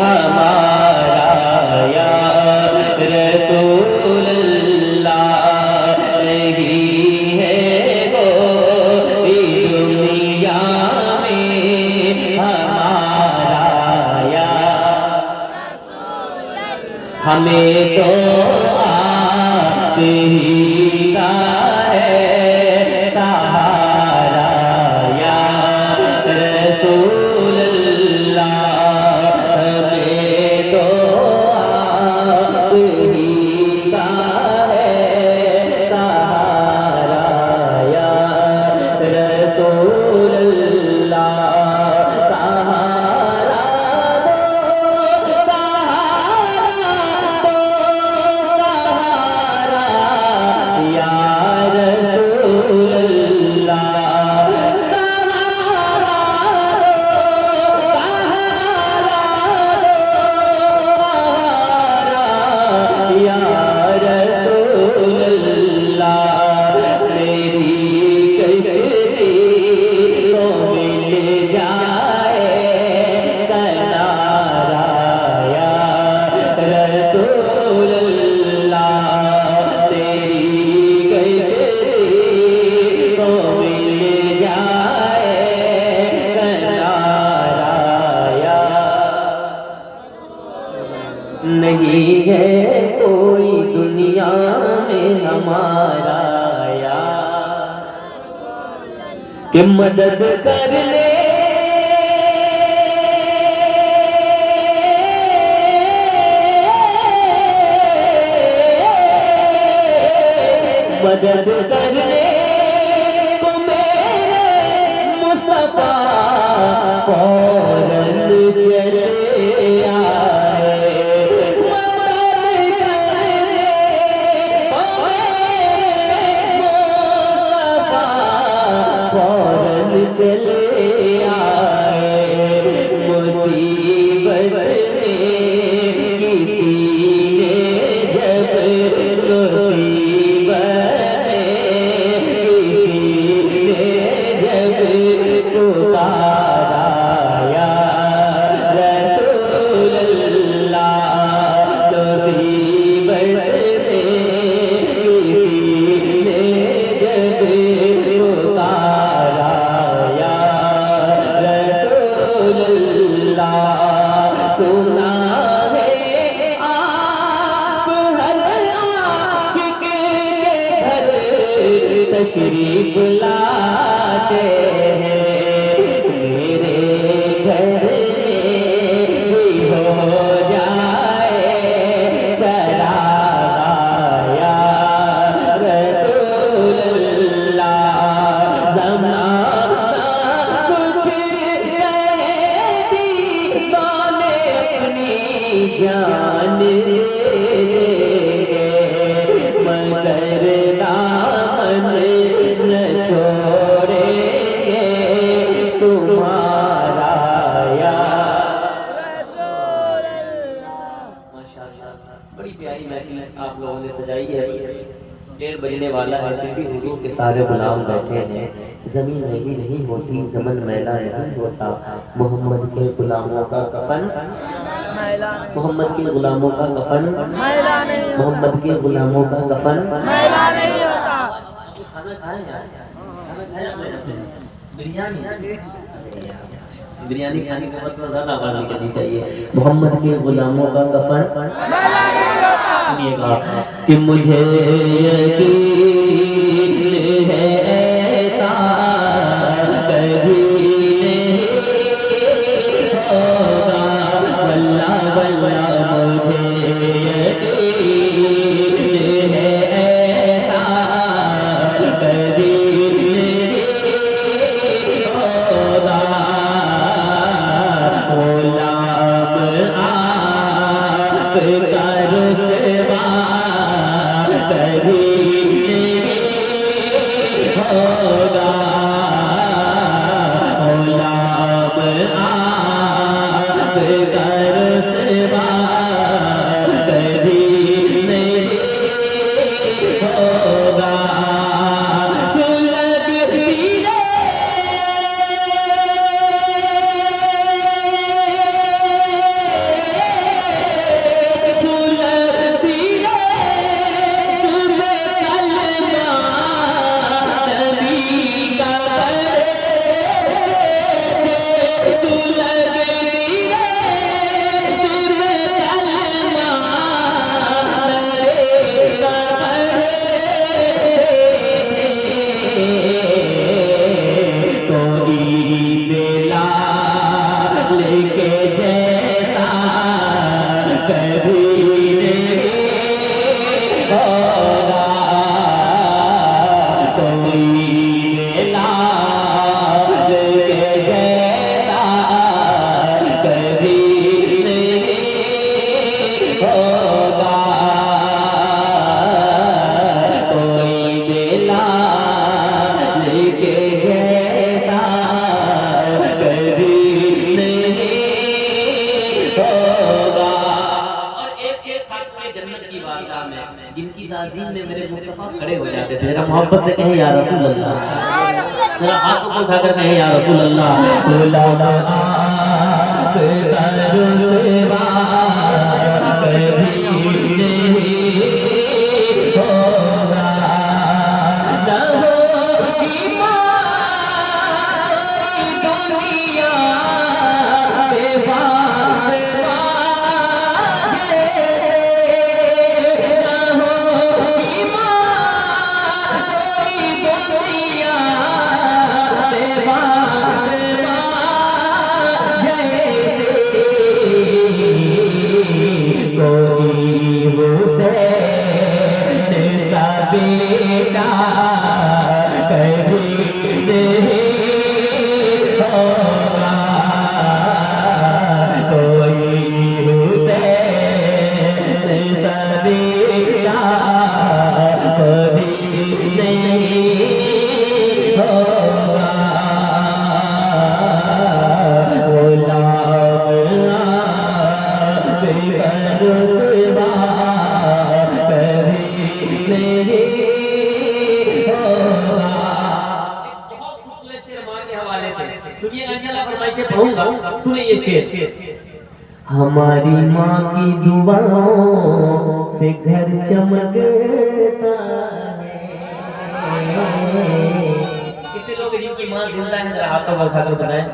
हमारा या रसूल अल्लाह नहीं है वो दुनिया में हमारा या हमें तो आप ही का है सहारा या रसूल अल्लाह हमें तो आप ही का है सहारा या रसूल अल्लाह सहारा दो सहारा या रसूल अल्लाह सहारा दो सहारा या रसूल अल्लाह मेरी कश्ती को मिल जाए किनारा या रसूल अल्लाह तेरी कश्ती को मिल जाए किनारा या नहीं है कोई दुनिया में हमारा यार कि मदद कर ले मदद कर ले को मेरे मुस्तफा फौरन चले आए मदद कर ले को मेरे मुस्तफा फौरन चले आए मुसीबत में किसी ने जब मुसीबत में किसी ने जब पुकारा या रसूल अल्लाह मुसीबत में किसी ने जब पुकारा या रसूल अल्लाह सुना है आप हर आशिक के घर तशरीफ लाते हैं मेरे घर में भी हो जाए चरागा या रसूल अल्लाह ज़माना कुछ कहे दीवाने अपनी जान दे देंगे मगर दामन न छोड़ेंगे तुम्हारा या माशाअल्लाह बड़ी प्यारी महफिल आप लोगों ने सजाई है 1:30 बजने वाला है फिर भी हुजूर के सारे गुलाम बैठे हैं जमीन मैली नहीं होती जमन मैला नहीं होता मोहम्मद के गुलामों का कफन मोहम्मद के गुलामों का कफन मोहम्मद के गुलामों का कफन खाना खाए यार खाना खाए आपने बिरयानी बिरयानी खाने के बाद ज्यादा आवाज निकलनी चाहिए मोहम्मद के गुलामों का कफन सुनिएगा कि मुझे यकीन है ऐसा कभी नहीं होगा वल्लाह वल्लाह मुझे यकीन है ऐसा कभी नहीं होगा गुलाम आपका रुसवा कभी नहीं होगा गुलाम आपका रुसवा कभी नहीं होगा सुलगती की बारगाह में, जिनकी ताज़ीम में मेरे मुस्तफा खड़े हो जाते थे। जरा मोहब्बत से कहें या रसूल अल्लाह, जरा हाथों को उठाकर कहें या रसूल अल्लाह। सुने ये शेर। हमारी माँ की दुआओं से घर चमकता है। कितने लोग जिनकी माँ जिंदा है, जरा हाथों को उठाकर बताएं।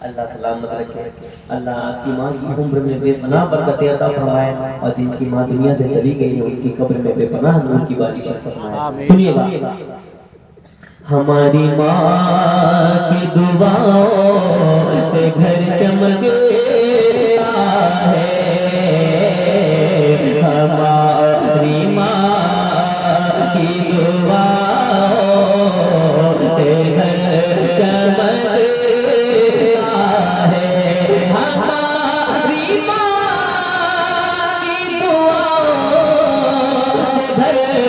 अल्लाह सलामत रखे, अल्लाह आपकी माँ की उम्र में बेपनाह बरकत अता फरमाए, और जिनकी माँ दुनिया से चली गई है उनकी कब्र में बेपनाह नूर की बारिश फरमाए। सुनिएगा। हमारी माँ की दुआओं से घर चमकता है, हमारी माँ की दुआओं से घर चमकता है, हमारी माँ की दुआओं से घर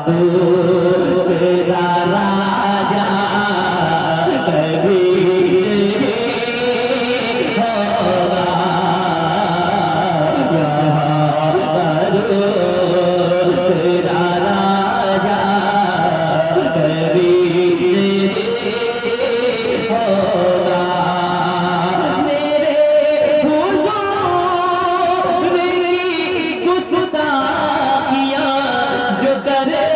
दूसरा राजा कभी होगा, यहाँ दूसरा राजा कभी होगा। मेरे हुजूर की गुस्ताखियाँ जो करे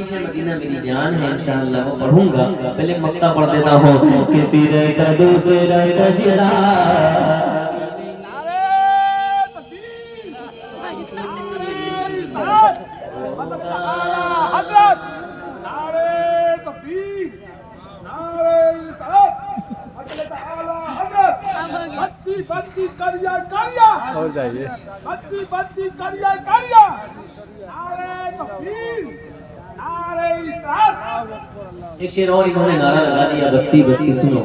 पेश है मदीना मेरी जान है, इंशाअल्लाह वो पढ़ूंगा। पहले मक्ता पढ़ देता हूँ कि तेरे कदू तेरा सजदा और जाइए एक शेर और इन्होंने नारा लगा दिया, बस्ती बस्ती सुनो।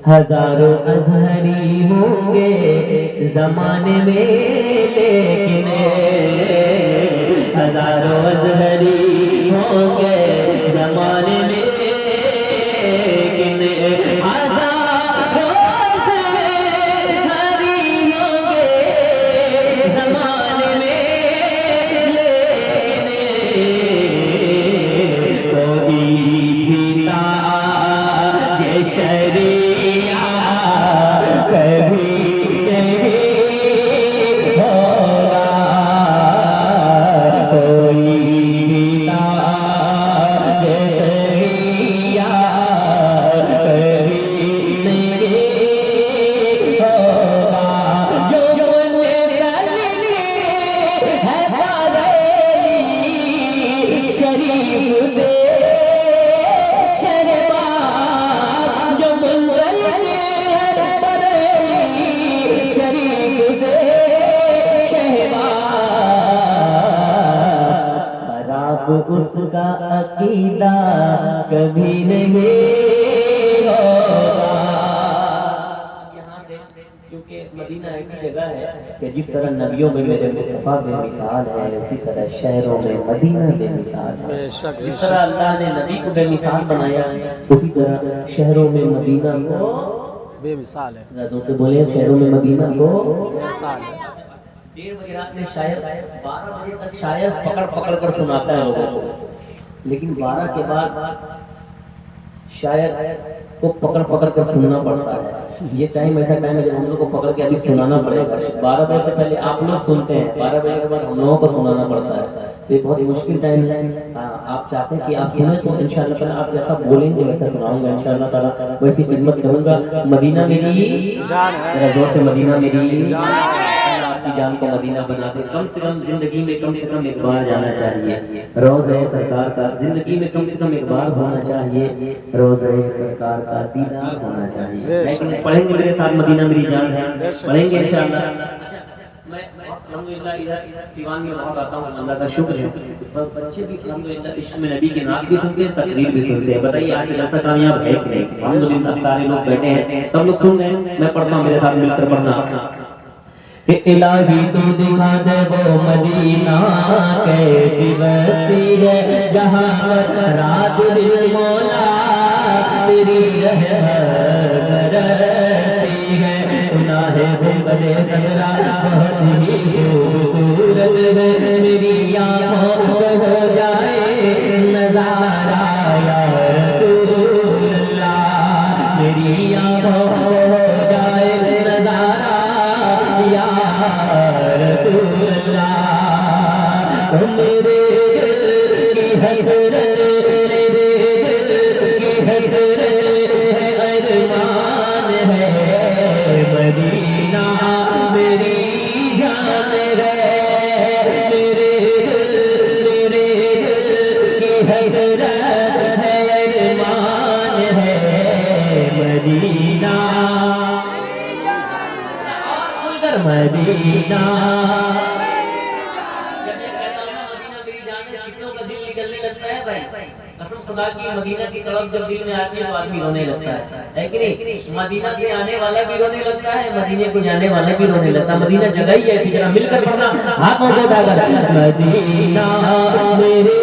हजारों अजहरी होंगे जमाने में लेकिन हजारों अजहरी होंगे जमाने में लेकिन हजारों अजहरी होंगे जमाने में लेकिन कोई भी ताज शरिया कभी नहीं होगा, कोई भी ताज शरिया कभी नहीं होगा। जो मुझे कलके है बरेली शरीफ दे शरबाब, जो मुंगल के है बरेली शरीफ दे शहबाब, खराब उसका अकीदा कभी नहीं होगा। यहाँ से क्योंकि मदीना ऐसी जगह है कि जिस तरह नबियों में मेरे मुस्तफ़ा बेमिसाल है, उसी तरह शहरों में मदीना बेमिसाल है। जिस तरह अल्लाह ने नबी को बेमिसाल बनाया, उसी तरह शहरों में मदीना को बेमिसाल है। ज़रा से बोले, शहरों में मदीना को बेमिसाल है। 1:30 बजे रात में शायर 12 बजे तक शायर पकड़ पकड़ कर सुनाता है लोगों को, लेकिन 12 के बाद शायर को पकड़ पकड़ कर सुनना पड़ता है। ये टाइम ऐसा टाइम है जब हम लोग को पकड़ के अभी सुनाना पड़ेगा। 12 बजे से पहले आप लोग सुनते हैं, 12 बजे के बाद हम लोगों को सुनाना पड़ता है। तो ये बहुत मुश्किल टाइम है। आप चाहते हैं कि आप सुने तो इंशाअल्लाह ताला आप जैसा बोलेंगे वैसा सुनाऊंगा इंशाअल्लाह ताला, वैसी खिदमत करूंगा। मदीना मेरी जान है, जरा जोर से मदीना मेरी जान है। आपकी जान को मदीना बना दे। कम से कम जिंदगी में कम से कम एक बार जाना चाहिए। रोज़े सरकार का जिंदगी में कम से कम एक बार होना चाहिए। रोज़े सरकार का दीदार होना चाहिए। लेकिन पढ़ेंगे मेरे साथ मदीना मेरी जान है, पढ़ेंगे इंशाअल्लाह। अच्छा, मैं अल्हम्दुलिल्लाह इधर सीवान में बहुत आता हूँ, अल्लाह का शुक्र है। बच्चे भी अल्हम्दुलिल्लाह इश्क में नबी की नात भी सुनते हैं, तकरीर भी सुनते हैं। बताइए आज जैसा कामयाब है कि नहीं? अल्हम्दुलिल्लाह सारे लोग बैठे हैं, सब लोग सुन रहे हैं। मैं पढ़ता हूँ, मेरे साथ मिलकर पढ़ना। कि इलाही तू दिखा दे वो मदीना कैसी बस्ती है जहाँ पर रात दिन मौला तेरी रहमत बरसती है। गुनाहे गुंबदे सगरा बहुत ही खूबसूरत है, मेरी आँखों को हो जाए नजारा या रसूल अल्लाह, मेरी आँखों को हो जाए नजारा या रसूल अल्लाह। तो मेरे दिल की हसरत, मेरे दिल की हसरत है, अरमान है मदीना मेरी जान है। मेरे दिल की हसरत है, अरमान है मदीना मदीना। जब ये कहता हूं ना मदीना मेरी जान है, कितनों का दिल निकलने लगता है भाई। कसम खुदा की, मदीना की तरफ जब दिल में आती है तो आदमी रोने लगता है कि नहीं? मदीना से आने वाला भी रोने लगता है, मदीने को जाने वाला भी रोने लगता है। मदीना जगह ही ऐसी, जरा मिलकर पढ़ना, हाथों को उठाकर। मदीना मेरी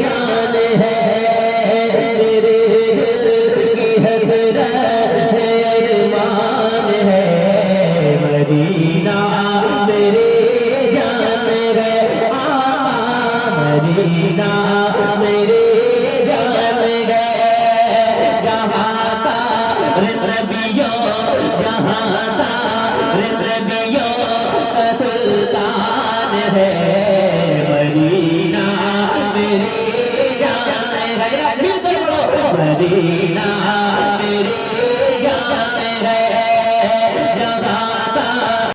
जान है, मेरे दिल की हसरत है, अरमान है मदीना मेरी जान है। मदीना मेरी जान है, जहाँ था नबियों, जहाँ था नबियों का सुल्तान है। मदीना मेरी जान मदीना